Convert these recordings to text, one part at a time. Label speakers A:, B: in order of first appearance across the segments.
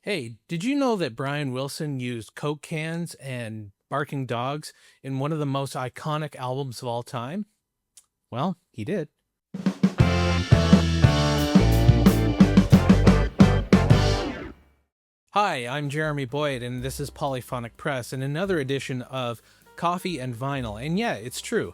A: Hey, did you know that Brian Wilson used Coke cans and barking dogs in one of the most iconic albums of all time? Well, he did. Hi, I'm Jeremy Boyd, and this is Polyphonic Press and another edition of Coffee and Vinyl. And yeah, it's true.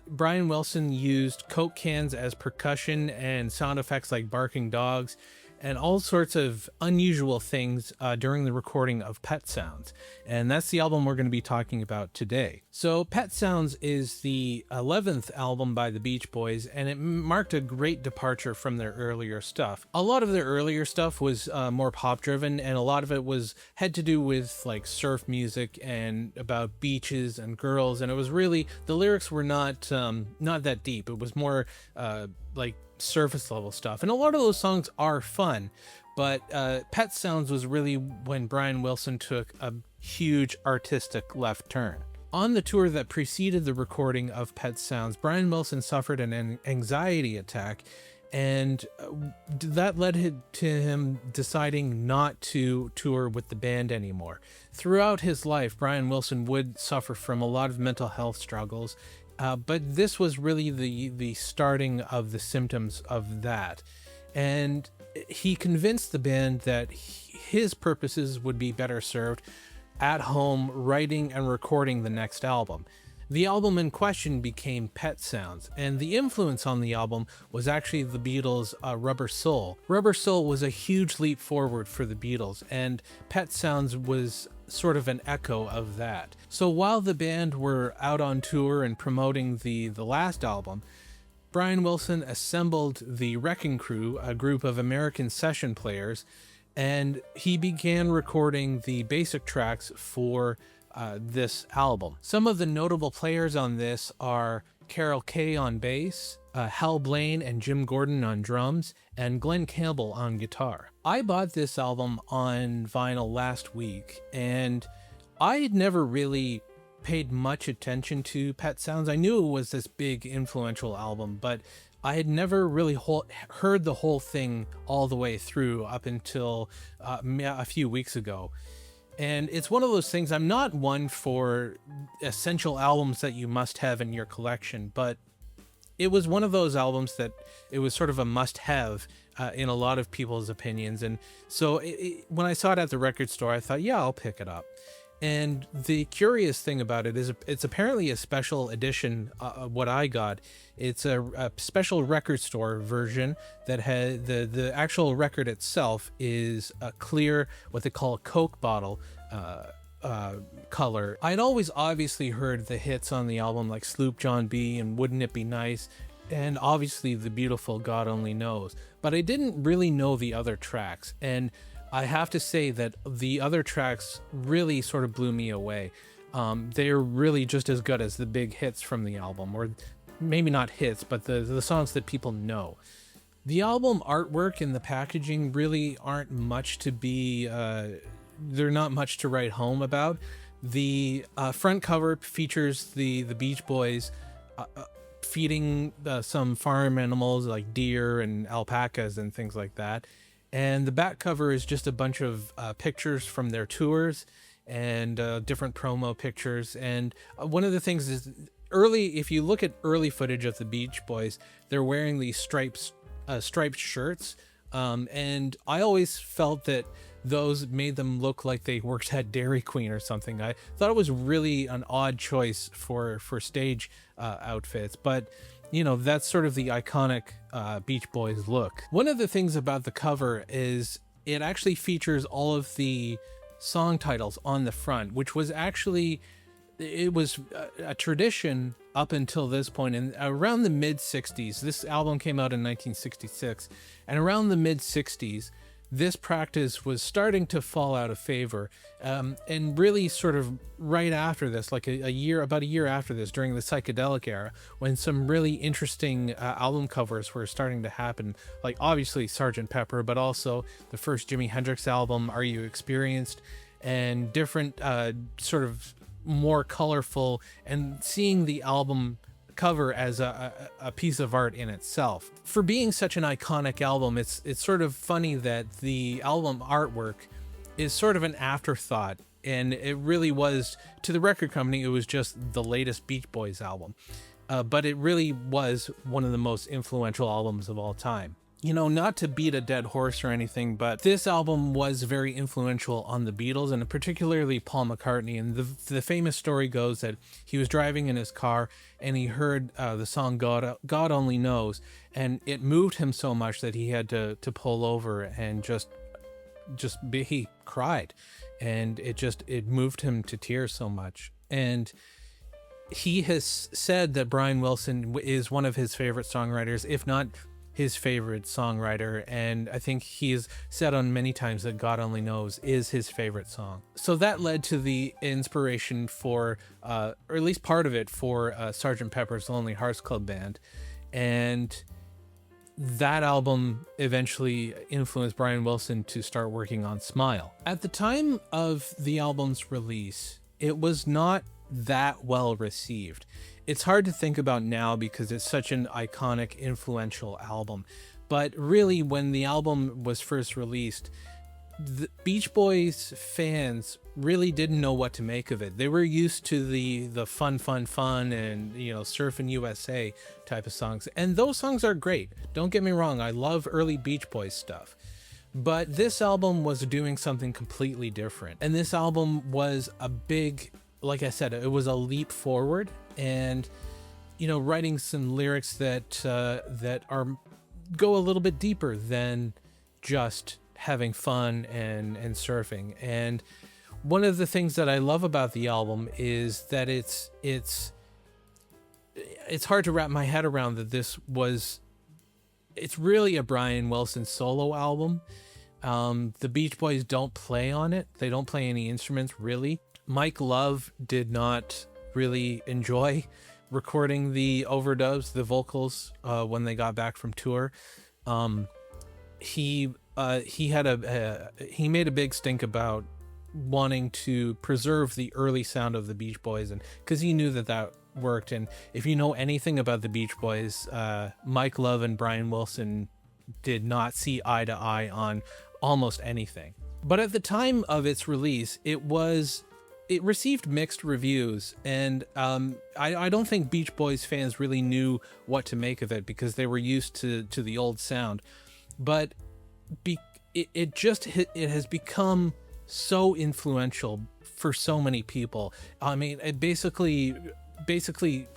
A: Brian Wilson used Coke cans as percussion and sound effects like barking dogs and all sorts of unusual things during the recording of Pet Sounds. And that's the album we're going to be talking about today. So, Pet Sounds is the 11th album by the Beach Boys, and it marked a great departure from their earlier stuff. A lot of their earlier stuff was more pop driven, and a lot of it had to do with like surf music and about beaches and girls. And it was really, the lyrics were not that deep. It was more like surface level stuff, and a lot of those songs are fun, but Pet Sounds was really when Brian Wilson took a huge artistic left turn. On the tour that preceded the recording of Pet Sounds, Brian Wilson suffered an anxiety attack, and that led to him deciding not to tour with the band anymore. Throughout his life, Brian Wilson would suffer from a lot of mental health struggles, but this was really the starting of the symptoms of that. And he convinced the band that his purposes would be better served at home writing and recording the next album. The album in question became Pet Sounds, and the influence on the album was actually the Beatles' Rubber Soul. Rubber Soul was a huge leap forward for the Beatles, and Pet Sounds was sort of an echo of that. So while the band were out on tour and promoting the last album, Brian Wilson assembled the Wrecking Crew, a group of American session players, and he began recording the basic tracks for this album. Some of the notable players on this are Carol Kay on bass, Hal Blaine and Jim Gordon on drums, and Glenn Campbell on guitar. I bought this album on vinyl last week, and I had never really paid much attention to Pet Sounds. I knew it was this big influential album, but I had never really heard the whole thing all the way through up until a few weeks ago. And it's one of those things, I'm not one for essential albums that you must have in your collection, but it was one of those albums that it was sort of a must-have in a lot of people's opinions. And so when I saw it at the record store, I thought, yeah, I'll pick it up. And the curious thing about it is it's apparently a special edition, what I got. It's a special record store version that had the actual record itself is a clear, what they call a Coke bottle color. I'd always obviously heard the hits on the album like Sloop John B and Wouldn't It Be Nice, and obviously the beautiful God Only Knows, but I didn't really know the other tracks. And I have to say that the other tracks really sort of blew me away. They're really just as good as the big hits from the album, or maybe not hits, but the songs that people know. The album artwork and the packaging really aren't much to be, they're not much to write home about. The front cover features the Beach Boys feeding some farm animals like deer and alpacas and things like that. And the back cover is just a bunch of pictures from their tours and different promo pictures. And one of the things is if you look at early footage of the Beach Boys, they're wearing these striped shirts. And I always felt that those made them look like they worked at Dairy Queen or something. I thought it was really an odd choice for stage outfits, but you know, that's sort of the iconic Beach Boys look. One of the things about the cover is it actually features all of the song titles on the front, which was actually, it was a tradition up until this point. And around the mid-60s, this album came out in 1966, and around the mid-60s, this practice was starting to fall out of favor, and really sort of right after this, like about a year after this, during the psychedelic era, when some really interesting album covers were starting to happen, like obviously Sgt. Pepper, but also the first Jimi Hendrix album, Are You Experienced, and different sort of more colorful, and seeing the album cover as a piece of art in itself. For being such an iconic album, it's sort of funny that the album artwork is sort of an afterthought. And it really was, to the record company, it was just the latest Beach Boys album. But it really was one of the most influential albums of all time. You know, not to beat a dead horse or anything, but this album was very influential on the Beatles, and particularly Paul McCartney. And the famous story goes that he was driving in his car and he heard the song God Only Knows, and it moved him so much that he had to pull over and he cried, and it moved him to tears so much. And he has said that Brian Wilson is one of his favorite songwriters, if not his favorite songwriter, and I think he's said on many times that God Only Knows is his favorite song. So that led to the inspiration for, or at least part of it, for Sgt. Pepper's Lonely Hearts Club Band. And that album eventually influenced Brian Wilson to start working on Smile. At the time of the album's release, it was not that well received. It's hard to think about now because it's such an iconic, influential album. But really, when the album was first released, the Beach Boys fans really didn't know what to make of it. They were used to the fun and, you know, Surfin' USA type of songs. And those songs are great. Don't get me wrong. I love early Beach Boys stuff. But this album was doing something completely different. And this album was a big, like I said, it was a leap forward, and, you know, writing some lyrics that go a little bit deeper than just having fun and surfing. And one of the things that I love about the album is that it's hard to wrap my head around that it's really a Brian Wilson solo album. The Beach Boys don't play on it. They don't play any instruments, really. Mike Love did not really enjoy recording the overdubs, the vocals, when they got back from tour. He made a big stink about wanting to preserve the early sound of the Beach Boys, and because he knew that worked. And if you know anything about the Beach Boys, Mike Love and Brian Wilson did not see eye to eye on almost anything. But at the time of its release, it received mixed reviews, and I don't think Beach Boys fans really knew what to make of it because they were used to the old sound. But it has become so influential for so many people. I mean, it basically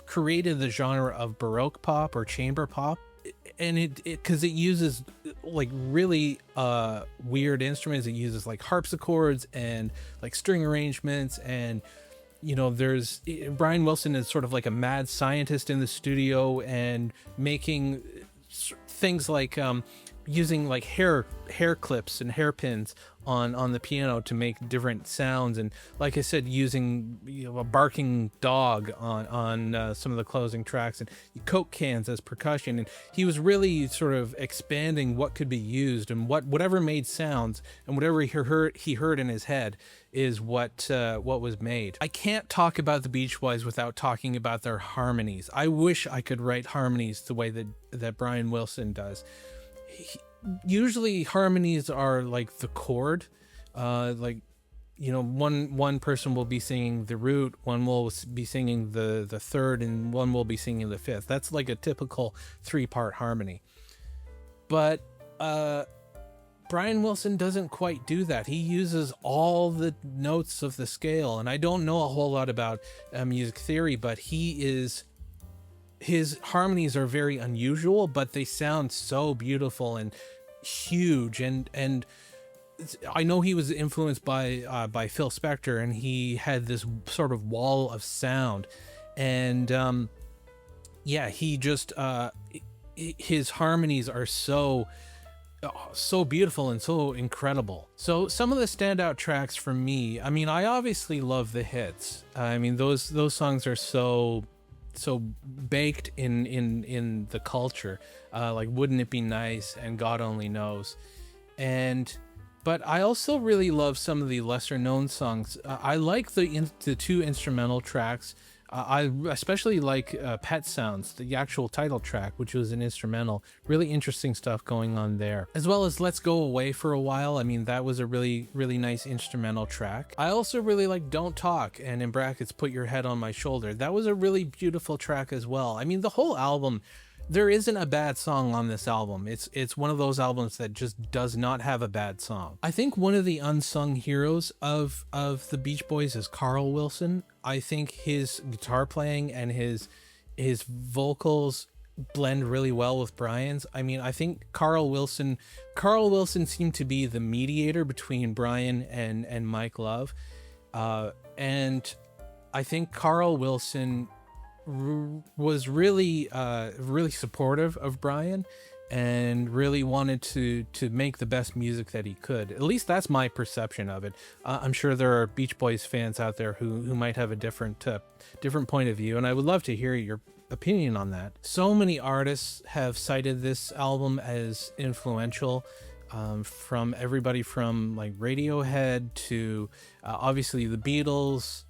A: created the genre of Baroque pop or chamber pop. And because it uses like really weird instruments. It uses like harpsichords and like string arrangements, and, you know, Brian Wilson is sort of like a mad scientist in the studio and making things like using like hair clips and hairpins on the piano to make different sounds, and, like I said, using, you know, a barking dog on some of the closing tracks, and Coke cans as percussion. And he was really sort of expanding what could be used, and whatever made sounds and whatever he heard in his head is what was made. I can't talk about the Beach Boys without talking about their harmonies. I wish I could write harmonies the way that Brian Wilson does. Usually harmonies are like the chord, like, you know, one person will be singing the root, one will be singing the third, and one will be singing the fifth. That's like a typical 3-part harmony. But Brian Wilson doesn't quite do that. He uses all the notes of the scale, and I don't know a whole lot about music theory, but his harmonies are very unusual, but they sound so beautiful and huge. And I know he was influenced by Phil Spector, and he had this sort of wall of sound. And he just his harmonies are so beautiful and so incredible. So some of the standout tracks for me, I mean, I obviously love the hits. I mean, those songs are so baked in the culture, like Wouldn't It Be Nice and God Only Knows. But I also really love some of the lesser known songs. I like the 2 instrumental tracks I especially like Pet Sounds, the actual title track, which was an instrumental. Really interesting stuff going on there. As well as Let's Go Away for a While. I mean, that was a really, really nice instrumental track. I also really like Don't Talk, and in brackets, Put Your Head on My Shoulder. That was a really beautiful track as well. I mean, the whole album, there isn't a bad song on this album. It's one of those albums that just does not have a bad song. I think one of the unsung heroes of the Beach Boys is Carl Wilson. I think his guitar playing and his vocals blend really well with Brian's. I mean, I think Carl Wilson seemed to be the mediator between Brian and Mike Love. And I think Carl Wilson was really supportive of Brian and really wanted to make the best music that he could. At least that's my perception of it. I'm sure there are Beach Boys fans out there who might have a different point of view, and I would love to hear your opinion on that. So many artists have cited this album as influential, from everybody from like Radiohead to obviously the Beatles.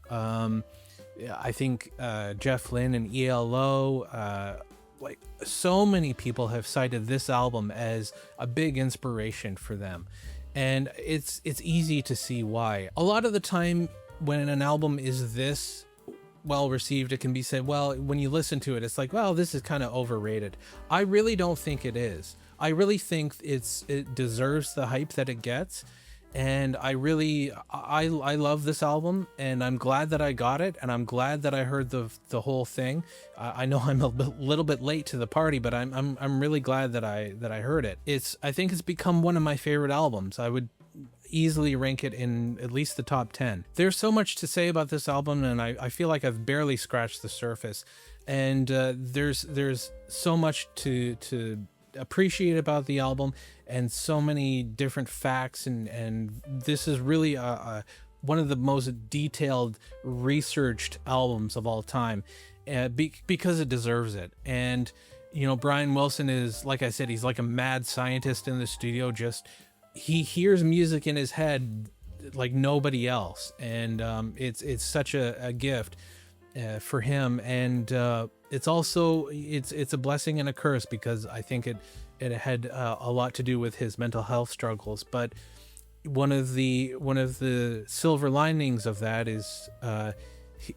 A: I think Jeff Lynne and ELO, like so many people have cited this album as a big inspiration for them, and it's easy to see why. A lot of the time when an album is this well received, it can be said, well, when you listen to it, it's like, well, this is kind of overrated. I really don't think it is. I really think it deserves the hype that it gets. And I love this album, and I'm glad that I got it, and I'm glad that I heard the whole thing. I know I'm a little bit late to the party, but I'm really glad that I heard it. I think it's become one of my favorite albums. I would easily rank it in at least the top 10. There's so much to say about this album, and I feel like I've barely scratched the surface. And there's so much to appreciate about the album, and so many different facts, and this is really one of the most detailed, researched albums of all time, because it deserves it. And you know, Brian Wilson is, like I said, he's like a mad scientist in the studio. Just he hears music in his head like nobody else, and it's such a gift for him. And it's also it's a blessing and a curse, because I think it had a lot to do with his mental health struggles. But one of the silver linings of that is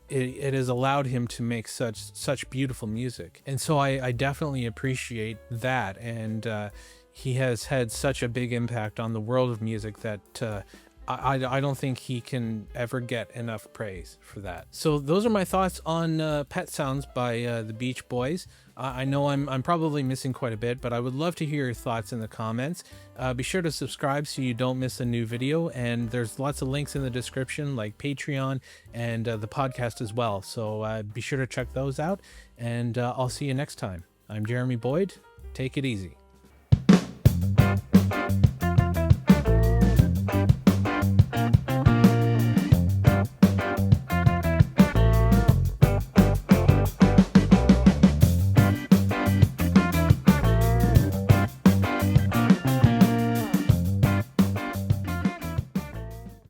A: it has allowed him to make such beautiful music. And so I definitely appreciate that. And he has had such a big impact on the world of music that I don't think he can ever get enough praise for that. So those are my thoughts on Pet Sounds by the Beach Boys. I know I'm probably missing quite a bit, but I would love to hear your thoughts in the comments. Be sure to subscribe so you don't miss a new video, and there's lots of links in the description, like Patreon and the podcast as well. So be sure to check those out, and I'll see you next time. I'm Jeremy Boyd. Take it easy.